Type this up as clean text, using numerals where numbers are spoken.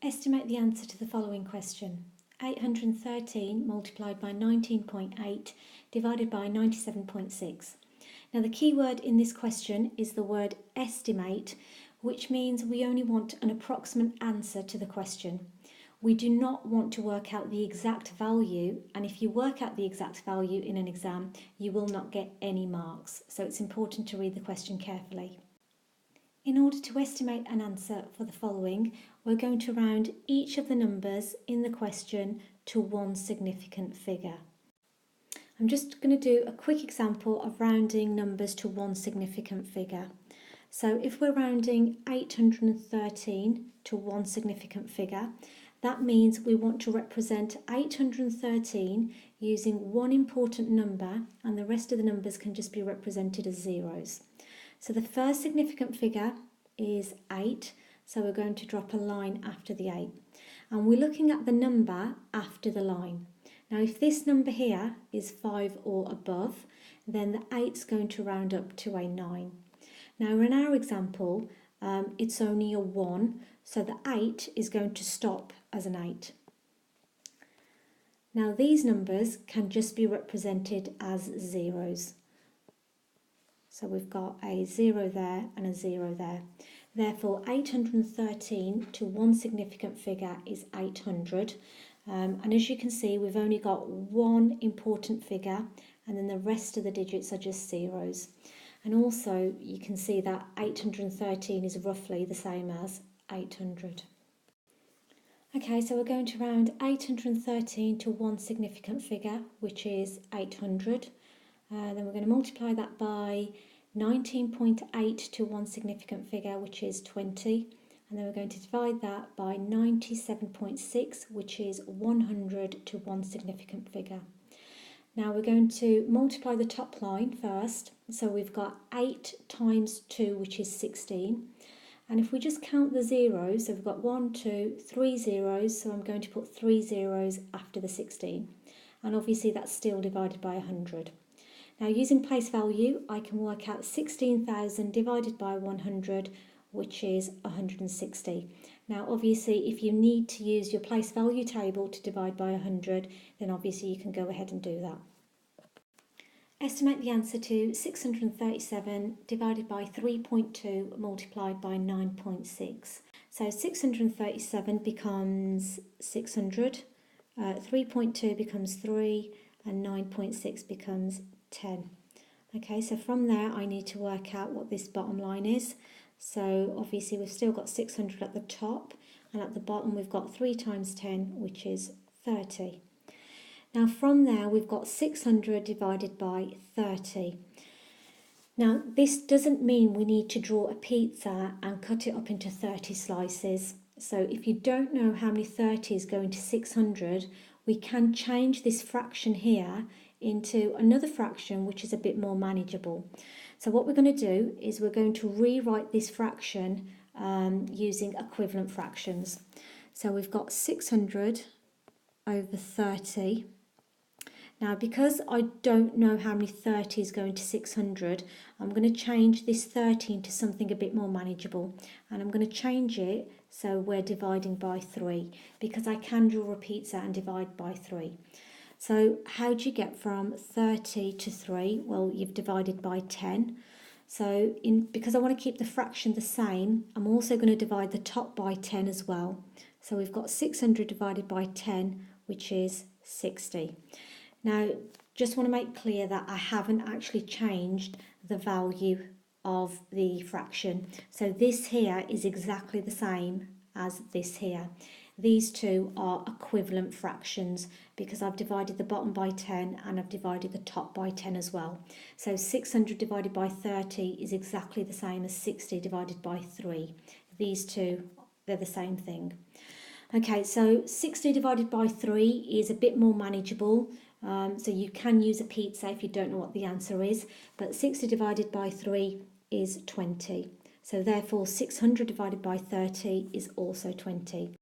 Estimate the answer to the following question. 813 multiplied by 19.8 divided by 97.6. Now the key word in this question is the word estimate, which means we only want an approximate answer to the question. We do not want to work out the exact value, and if you work out the exact value in an exam, you will not get any marks. So it's important to read the question carefully. In order to estimate an answer for the following, we're going to round each of the numbers in the question to one significant figure. I'm just going to do a quick example of rounding numbers to one significant figure. So if we're rounding 813 to one significant figure, that means we want to represent 813 using one important number, and the rest of the numbers can just be represented as zeros. So the first significant figure is 8, so we're going to drop a line after the 8. And we're looking at the number after the line. Now if this number here is 5 or above, then the 8's going to round up to a 9. Now in our example, it's only a 1, so the 8 is going to stop as an 8. Now these numbers can just be represented as zeros. So we've got a 0 there and a 0 there. Therefore, 813 to one significant figure is 800. And as you can see, we've only got one important figure, and then the rest of the digits are just zeros. And also, you can see that 813 is roughly the same as 800. Okay, so we're going to round 813 to one significant figure, which is 800. Then we're going to multiply that by 19.8 to one significant figure, which is 20. And then we're going to divide that by 97.6, which is 100 to one significant figure. Now we're going to multiply the top line first. So we've got 8 times 2, which is 16. And if we just count the zeros, so we've got 1, 2, 3 zeros. So I'm going to put 3 zeros after the 16. And obviously that's still divided by 100. Now using place value, I can work out 16,000 divided by 100, which is 160. Now obviously if you need to use your place value table to divide by 100, then obviously you can go ahead and do that. Estimate the answer to 637 divided by 3.2 multiplied by 9.6. So 637 becomes 600, 3.2 becomes 3, and 9.6 becomes 10. Okay, so from there I need to work out what this bottom line is. So obviously we've still got 600 at the top, and at the bottom we've got 3 times 10, which is 30. Now from there we've got 600 divided by 30. Now this doesn't mean we need to draw a pizza and cut it up into 30 slices. So if you don't know how many 30s go into 600, we can change this fraction here into another fraction which is a bit more manageable. So what we're going to do is we're going to rewrite this fraction using equivalent fractions. So we've got 600 over 30. Now because I don't know how many 30s go into 600, I'm going to change this 30 into something a bit more manageable, and I'm going to change it so we're dividing by 3, because I can draw a pizza and divide by 3. So how do you get from 30 to 3? Well, you've divided by 10. So because I want to keep the fraction the same, I'm also going to divide the top by 10 as well. So we've got 600 divided by 10, which is 60. Now, just want to make clear that I haven't actually changed the value of the fraction. So this here is exactly the same as this here. These two are equivalent fractions because I've divided the bottom by 10 and I've divided the top by 10 as well. So 600 divided by 30 is exactly the same as 60 divided by 3. These two, they're the same thing. Okay, so 60 divided by 3 is a bit more manageable. So you can use a pizza if you don't know what the answer is, but 60 divided by 3 is 20. So therefore 600 divided by 30 is also 20.